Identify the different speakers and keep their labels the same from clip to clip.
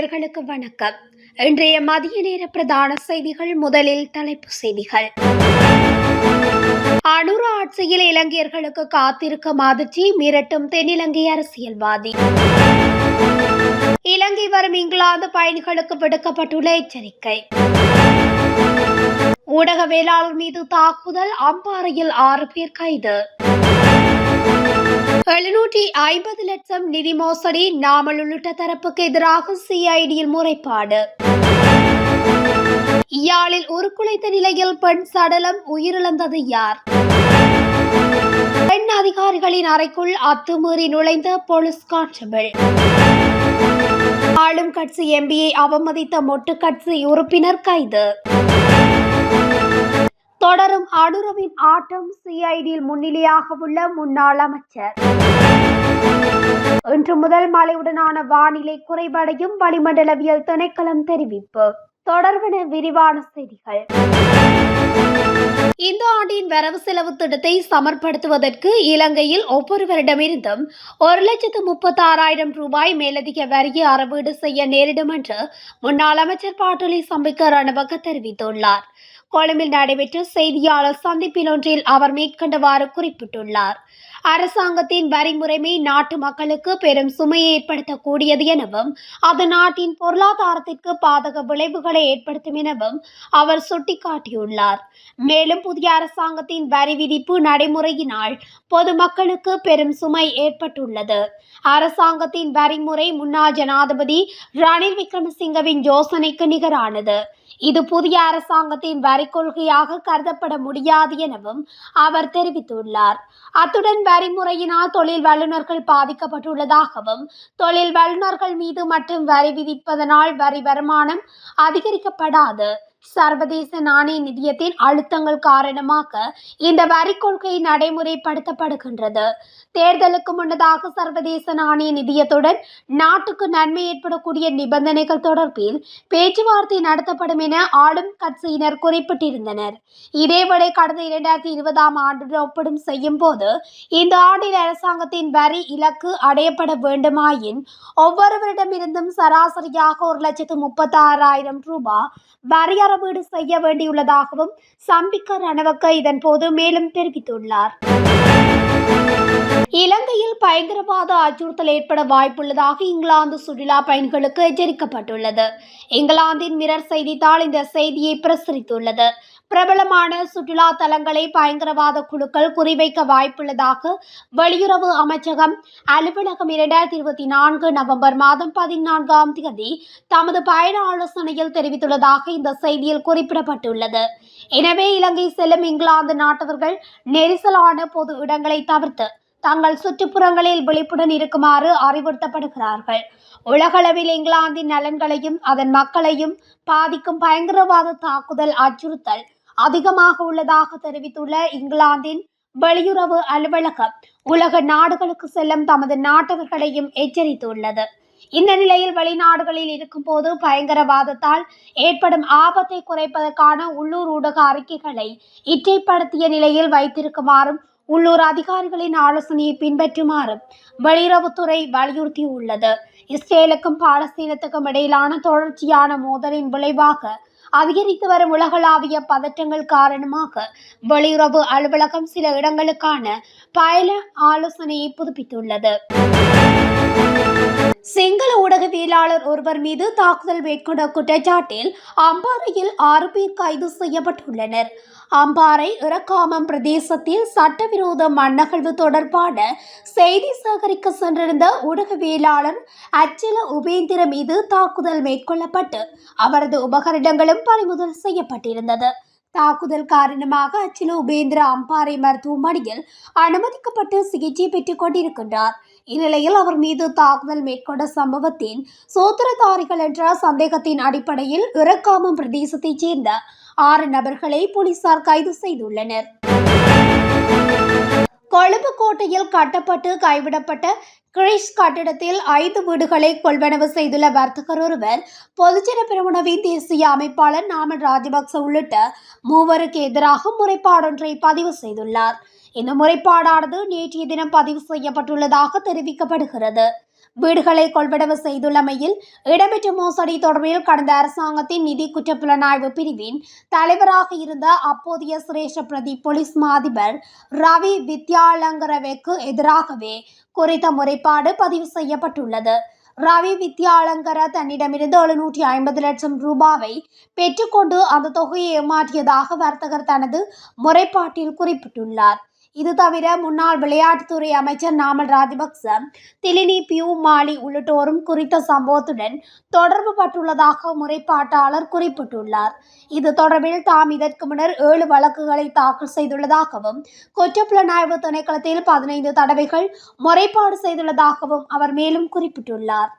Speaker 1: நேயர்களுக்கு வணக்கம். இன்றைய மதிய நேர பிரதான செய்திகள். முதலில் தலைப்புச் செய்திகள். அனுர ஆட்சியில் இலங்கையர்களுக்கு காத்திருக்கும் அதிர்ச்சி, மிரட்டும் தென்னிலங்கை அரசியல்வாதி. இலங்கை வரும் இங்கிலாந்து பயணிகளுக்கு விடுக்கப்பட்டுள்ள எச்சரிக்கை. ஊடகவியலாளர் மீது தாக்குதல், அம்பாறையில் 6 பேர் கைது. 750 லட்சம் நிதி மோசடி, நாமல் உள்ளிட்ட தரப்புக்கு எதிராக சிஐடியில் முறைப்பாடு. யாழில் உருக்குலைத்த நிலையில் பெண் சடலம், உயிரிழந்தது யார்? பெண் அதிகாரிகளின் அறைக்குள் அத்துமீறி நுழைந்த போலீஸ் கான்ஸ்டபிள். ஆளும் கட்சி எம்பியை அவமதித்த மொட்டு கட்சி உறுப்பினர் கைது. தொடரும் அனுரவின் ஆட்டம், சிஐடியில் முன்னிலையாக உள்ள முன்னாள் அமைச்சர். இன்று முதல் மழையுடனான வானிலை குறைவடையும், வளிமண்டலவியல் திணைக்களம் தெரிவிப்பு. தொடர்பான விரிவான செய்திகள். இந்த ஆண்டின் வரவு செலவு திட்டத்தை சமர்ப்படுத்துவதற்கு இலங்கையில் ஒவ்வொருவரிடமிருந்தும் 1,36,000 ரூபாய் மேலதிக வரியை அறவீடு செய்ய நேரிடும் என்று முன்னாள் அமைச்சர் பாட்டலி சம்பிக்க ரணவக்க தெரிவித்துள்ளார். கொழும்பில் நடைபெற்ற செய்தியாளர் சந்திப்பில் ஒன்றில் அவர் மேற்கண்டவாறு குறிப்பிட்டுள்ளார். அரசாங்கத்தின் வரி முறைமை நாட்டு மக்களுக்கு பெரும் சுமையை ஏற்படுத்தக்கூடியது எனவும் அது நாட்டின் பொருளாதாரத்திற்கு பாதக விளைவுகளை ஏற்படுத்தும் எனவும் அவர் சுட்டிக்காட்டியுள்ளார். மேலும் புதிய அரசாங்கத்தின் வரி விதிப்பு நடைமுறையினால் பொதுமக்களுக்கு பெரும் சுமை ஏற்பட்டுள்ளது. அரசாங்கத்தின் வரிமுறை முன்னாள் ஜனாதிபதி ரணில் விக்ரமசிங்கவின் யோசனைக்கு நிகரானது. இது புதிய அரசாங்கத்தின் வரி கொள்கையாக கருதப்பட முடியாது எனவும் அவர் தெரிவித்துள்ளார். அத்துடன் வரிமுறையினால் தொழில் வல்லுநர்கள் பாதிக்கப்பட்டுள்ளதாகவும், தொழில் வல்லுநர்கள் மீது மட்டும் வரி விதிப்பதனால் வரி வருமானம் அதிகரிக்கப்படாது. சர்வதேச நாணய நிதியத்தின் அழுத்தங்கள் காரணமாக இந்த வரி கொள்கை நடைமுறைப்படுத்தப்படுகின்றது. தேர்தலுக்கு முன்னதாக சர்வதேச நாணய நிதியத்துடன் நாட்டுக்கு நன்மை ஏற்படக்கூடிய நிபந்தனைகள் தொடர்பில் பேச்சுவார்த்தை நடத்தப்படும் என ஆளும் கட்சியினர் குறிப்பிட்டிருந்தனர். இதேவேளை கடந்த 2020ஆம் ஆண்டுடன் ஒப்பிடும் செய்யும் போது இந்த ஆண்டில் அரசாங்கத்தின் வரி இலக்கு அடையப்பட வேண்டுமாயின் ஒவ்வொருவரிடமிருந்தும் சராசரியாக 1,36,000 ரூபாய் வரி அறவீடு செய்ய வேண்டியுள்ளதாகவும் சம்பிக்க ரணவக்க இதன் போது மேலும் தெரிவித்துள்ளார். இலங்கையில் பயங்கரவாத அச்சுறுத்தல் ஏற்பட வாய்ப்புள்ளதாக இங்கிலாந்து சுற்றுலா பயணிகளுக்கு எச்சரிக்கப்பட்டுள்ளது. இங்கிலாந்தின் மிரர் செய்தித்தாள் இந்த செய்தியை பிரசுரித்துள்ளது. பிரபலமான சுற்றுலா தலங்களை பயங்கரவாத குழுக்கள் குறிவைக்க வாய்ப்புள்ளதாக வெளியுறவு அமைச்சகம் அலுவலகம் 2024 நவம்பர் மாதம் 14ஆம் தேதி தமது பயண ஆலோசனையில் தெரிவித்துள்ளதாக இந்த செய்தியில் குறிப்பிடப்பட்டுள்ளது. எனவே இலங்கை செல்லும் இங்கிலாந்து நாட்டவர்கள் நெரிசலான பொது இடங்களை தவிர்த்து தங்கள் சுற்றுப்புறங்களில் விழிப்புடன் இருக்குமாறு அறிவுறுத்தப்படுகிறார்கள். உலகளவில் இங்கிலாந்தின் நலன்களையும் அதன் மக்களையும் பாதிக்கும் பயங்கரவாத தாக்குதல் அச்சுறுத்தல் அதிகமாக உள்ளதாக தெரிவித்துள்ள இங்கிலாந்தின் வெளியுறவு அலுவலகம் உலக நாடுகளுக்கு செல்லும் தமது நாட்டவர்களையும் எச்சரித்துள்ளது. இந்த நிலையில் வெளிநாடுகளில் இருக்கும் போது பயங்கரவாதத்தால் ஏற்படும் ஆபத்தை குறைப்பதற்கான உள்ளூர் ஊடக அறிக்கைகளை இற்றைப்படுத்திய நிலையில் வைத்திருக்குமாறும் உள்ளூர் அதிகாரிகளின் ஆலோசனையை பின்பற்றுமாறும் வெளியுறவுத்துறை வலியுறுத்தியுள்ளது. இஸ்ரேலுக்கும் பாலஸ்தீனத்துக்கும் இடையிலான தொடர்ச்சியான மோதலின் விளைவாக அதிகரித்து வரும் உலகளாவிய பதற்றங்கள் காரணமாக வெளியுறவு அலுவலகம் சில இடங்களுக்கான பயண ஆலோசனையை புதுப்பித்துள்ளது. சிங்கள ஊடகவியலாளர் ஒருவர் மீது தாக்குதல் மேற்கொண்ட குற்றச்சாட்டில் அம்பாறையில் 6 பேர் கைது செய்யப்பட்டுள்ளனர். அம்பாறை இறக்காமம் பிரதேசத்தில் சட்டவிரோத மண்ணகழ்வு தொடர்பான செய்தி சேகரிக்க சென்றிருந்த ஊடகவியலாளர் அச்சல உபேந்திர மீது தாக்குதல் மேற்கொள்ளப்பட்டு அவரது உபகரணங்களும் பறிமுதல் செய்யப்பட்டிருந்தது. தாக்குதல் காரணமாக அச்சல உபேந்திர அம்பாறை மருத்துவமனையில் அனுமதிக்கப்பட்டு சிகிச்சை பெற்றுக் கொண்டிருக்கின்றார். இந்நிலையில் அவர் மீது தாக்குதல் மேற்கொண்ட சம்பவத்தின் சூத்திரதாரிகள் என்ற சந்தேகத்தின் அடிப்படையில் இறக்காமம் பிரதேசத்தைச் சேர்ந்த 6 நபர்களை போலீசார் கைது செய்துள்ளனர். கொழும்பு கோட்டையில் கட்டப்பட்டு கைவிடப்பட்ட கிரீஸ் கட்டிடத்தில் 5 வீடுகளை கொள்வனவு செய்துள்ள வர்த்தகர் ஒருவர் பொதுஜன பெரமுனவின் தேசிய அமைப்பாளர் நாமல் ராஜபக்ச உள்ளிட்ட 3 எதிராக முறைப்பாடொன்றை பதிவு செய்துள்ளார். இந்த முறைப்பாடானது நேற்றைய தினம் பதிவு செய்யப்பட்டுள்ளதாக தெரிவிக்கப்படுகிறது. வீடுகளை கொள்வனவு செய்துள்ளமையில் இடம்பெற்ற மோசடி தொடர்பில் கடந்த அரசாங்கத்தின் நிதி குற்றப்புலனாய்வு பிரிவின் தலைவராக இருந்த அப்போதைய சிரேஷ்ட பிரதி போலீஸ் மா அதிபர் ரவி வித்யாலங்கரவுக்கு எதிராகவே குறித்த முறைப்பாடு பதிவு செய்யப்பட்டுள்ளது. ரவி வித்யாலங்கர தன்னிடமிருந்து 750 லட்சம் ரூபாவை பெற்றுக்கொண்டு அந்த தொகையை ஏமாற்றியதாக வர்த்தகர் தனது முறைப்பாட்டில் குறிப்பிட்டுள்ளார். இது தவிர முன்னாள் விளையாட்டுத்துறை அமைச்சர் நாமல் ராஜபக்ச, திலினி பியூ மாலி உள்ளிட்டோரும் குறித்த சம்பவத்துடன் தொடர்பு பட்டுள்ளதாக முறைப்பாட்டாளர் குறிப்பிட்டுள்ளார். இது தொடர்பில் தாம் இதற்கு முன்னர் 7 வழக்குகளை தாக்கல் செய்துள்ளதாகவும் குற்றப்புலனாய்வு திணைக்களத்தில் 15 தடவைகள் முறைப்பாடு செய்துள்ளதாகவும் அவர் மேலும் குறிப்பிட்டுள்ளார்.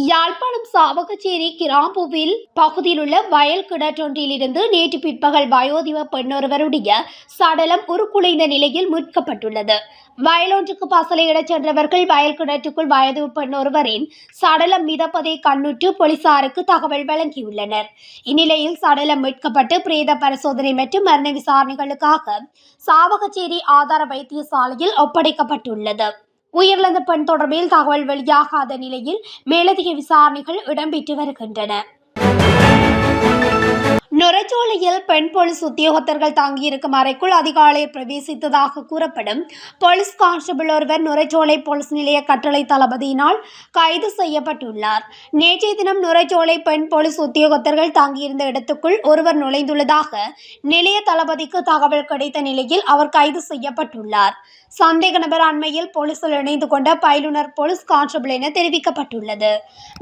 Speaker 1: யாழ்ப்பாணம் சாவகச்சேரி கிராம்புவில் பகுதியில் உள்ள வயல் கிணற்றொன்றிலிருந்து நேற்று பிற்பகல் வயோதிப பெண்ணொருவருடைய சடலம் உருக்குலைந்த நிலையில் மீட்கப்பட்டுள்ளது. வயலொன்றுக்கு பசலையிடச் சென்றவர்கள் வயல் கிணற்றுக்குள் வயது பெண்ணொருவரின் சடலம் மிதப்பதை கண்ணுற்று போலீசாருக்கு தகவல் வழங்கியுள்ளனர். இந்நிலையில் சடலம் மீட்கப்பட்டு பிரேத பரிசோதனை மற்றும் மரண விசாரணைகளுக்காக சாவகச்சேரி ஆதார வைத்தியசாலையில் ஒப்படைக்கப்பட்டுள்ளது. உயிரிழந்த பெண் தொடர்பில் தகவல் வெளியாகாத நிலையில் மேலதிக விசாரணைகள் இடம்பெற்று வருகின்றன. நுரைச்சோலையில் பெண் போலீஸ் உத்தியோகத்தர்கள் தங்கியிருக்கும் அறைக்குள் அதிகாலையில் பிரவேசித்ததாக கூறப்படும் போலீஸ் கான்ஸ்டபிள் ஒருவர் நுரைச்சோலை போலீஸ் நிலைய கட்டளை தளபதியினால் கைது செய்யப்பட்டுள்ளார். நேற்றைய தினம் நுரைச்சோலை பெண் போலீஸ் உத்தியோகத்தர்கள் தங்கியிருந்த இடத்துக்குள் ஒருவர் நுழைந்துள்ளதாக நிலைய தளபதிக்கு தகவல் கிடைத்த நிலையில் அவர் கைது செய்யப்பட்டுள்ளார். சந்தேக நபர் அண்மையில் போலீசில் இணைந்து கொண்ட பயிலுனர் போலீஸ் கான்ஸ்டபிள் என தெரிவிக்கப்பட்டுள்ளது.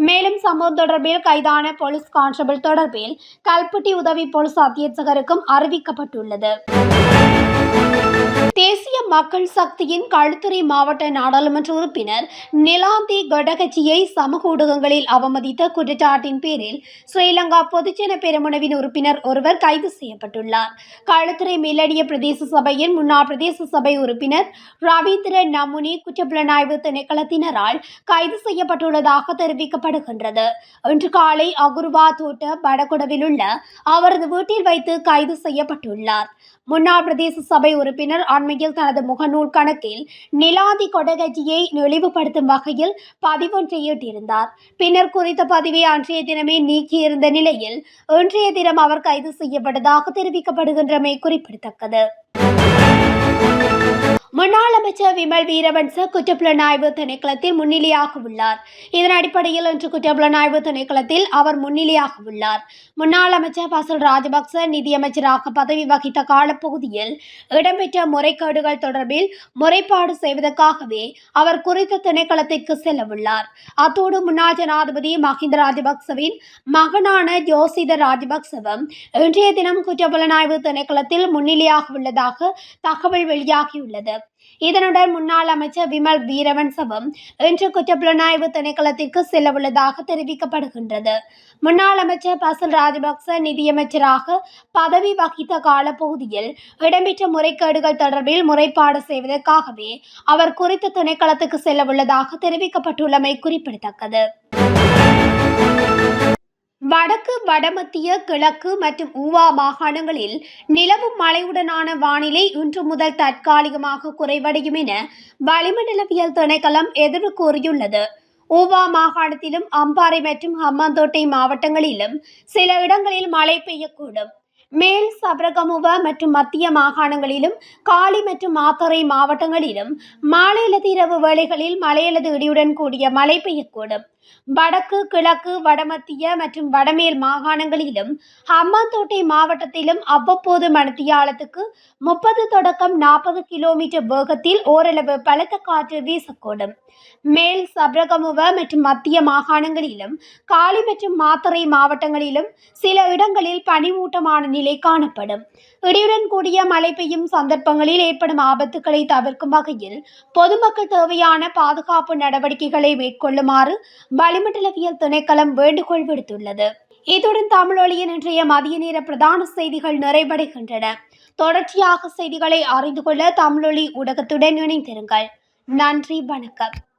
Speaker 1: மேலும் சம்பவம் தொடர்பில் கைதான போலீஸ் கான்ஸ்டபிள் தொடர்பில் கல்பட்டி உதவி போலீஸ் அத்தியட்சகருக்கும் அறிவிக்கப்பட்டுள்ளது. தேசிய மக்கள் சக்தியின் களுத்துறை மாவட்ட நாடாளுமன்ற உறுப்பினர் நிலாந்தி கொடகச்சியை சமூக ஊடகங்களில் அவமதித்த குற்றச்சாட்டின் பேரில் ஸ்ரீலங்கா பொதுஜன பெரமுனவின் உறுப்பினர் ஒருவர் கைது செய்யப்பட்டுள்ளார். களுத்துறை மேலடிய பிரதேச சபையின் முன்னாள் பிரதேச சபை உறுப்பினர் ரவீந்திர நமுனி குற்றப்புலனாய்வு திணைக்களத்தினரால் கைது செய்யப்பட்டுள்ளதாக தெரிவிக்கப்படுகின்றது. இன்று காலை அகுர்வா தோட்ட வடகுடவில் உள்ள அவரது வீட்டில் வைத்து கைது செய்யப்பட்டுள்ளார். முன்னாள் பிரதேச சபை உறுப்பினர் அண்மையில் தனது முகநூல் கணக்கில் நிலாந்தி கொடகச்சியை இழிவுபடுத்தும் வகையில் பதிவொன்றை ஈட்டியிருந்தார். பின்னர் குறித்த பதிவை அன்றைய தினமே நீக்கியிருந்த நிலையில் இன்றைய தினம் அவர் கைது செய்யப்பட்டதாக தெரிவிக்கப்படுகின்றமை குறிப்பிடத்தக்கது. முன்னாள் அமைச்சர் விமல் வீரவன்ச குற்றப்புலனாய்வு திணைக்களத்தில் முன்னிலையாக உள்ளார். இதன் அடிப்படையில் இன்று குற்றப்புலனாய்வு திணைக்களத்தில் அவர் முன்னிலையாக உள்ளார். முன்னாள் அமைச்சர் பசில் ராஜபக்ச நிதியமைச்சராக பதவி வகித்த காலப்பகுதியில் இடம்பெற்ற முறைகேடுகள் தொடர்பில் முறைப்பாடு செய்வதற்காகவே அவர் குறித்த திணைக்களத்திற்கு செல்லவுள்ளார். அத்தோடு முன்னாள் ஜனாதிபதி மஹிந்த ராஜபக்சவின் மகனான ஜோசித ராஜபக்சவும் இன்றைய தினம் குற்றப்புலனாய்வு திணைக்களத்தில் முன்னிலையாக உள்ளதாக தகவல் வெளியாகியுள்ளது. இதனுடன் முன்னாள் அமைச்சர் விமல் வீரவன்சவும் இன்று குற்றப்புலனாய்வு திணைக்களத்திற்கு செல்லவுள்ளதாக தெரிவிக்கப்படுகின்றது. முன்னாள் அமைச்சர் பசில் ராஜபக்ச நிதியமைச்சராக பதவி வகித்த காலப்பகுதியில் இடம்பெற்ற முறைகேடுகள் தொடர்பில் முறைப்பாடு செய்வதற்காகவே அவர் குறித்த திணைக்களத்துக்கு செல்லவுள்ளதாக தெரிவிக்கப்பட்டுள்ளமை குறிப்பிடத்தக்கது. வடக்கு, வடமத்திய, கிழக்கு மற்றும் ஊவா மாகாணங்களில் நிலவும் மழையுடனான வானிலை இன்று முதல் தற்காலிகமாக குறைவடையும் என வளிமண்டலவியல் திணைக்களம் எதிர்வு கூறியுள்ளது. ஊவா மாகாணத்திலும் அம்பாறை மற்றும் ஹம்பாந்தோட்டை மாவட்டங்களிலும் சில இடங்களில் மழை பெய்யக்கூடும். மேல் சபரகமுவ மற்றும் மத்திய மாகாணங்களிலும் காலி மற்றும் மாத்தறை மாவட்டங்களிலும் மாலை அல்லது இரவு வேளைகளில் மழை அல்லது இடியுடன் கூடிய மழை பெய்யக்கூடும். வடக்கு, கிழக்கு, வடமத்திய மற்றும் வடமேல் மாகாணங்களிலும் ஹம்பாந்தோட்டை மாவட்டத்திலும் அவ்வப்போது மணித்தியாலத்துக்கு 30 தொடக்கம் 40 கிலோமீட்டர் வேகத்தில் ஓரளவு பலத்த காற்று வீசக்கூடும். மேல் சபரகமுவ மற்றும் மத்திய மாகாணங்களிலும் காலி மற்றும் மாத்தறை மாவட்டங்களிலும் சில இடங்களில் பனிமூட்டமான நிலை காணப்படும். இடியுடன் கூடிய மழை பெய்யும் சந்தர்ப்பங்களில் ஏற்படும் ஆபத்துக்களை தவிர்க்கும் வகையில் பொதுமக்கள் தேவையான பாதுகாப்பு நடவடிக்கைகளை மேற்கொள்ளுமாறு வளிமண்டலவியல் திணைக்களம் வேண்டுகோள் விடுத்துள்ளது. இத்துடன் தமிழொலியின் இன்றைய மதிய நேர பிரதான செய்திகள் நிறைவடைகின்றன. தொடர்ச்சியாக செய்திகளை அறிந்து கொள்ள தமிழொலி ஊடகத்துடன் இணைந்திருங்கள். நன்றி, வணக்கம்.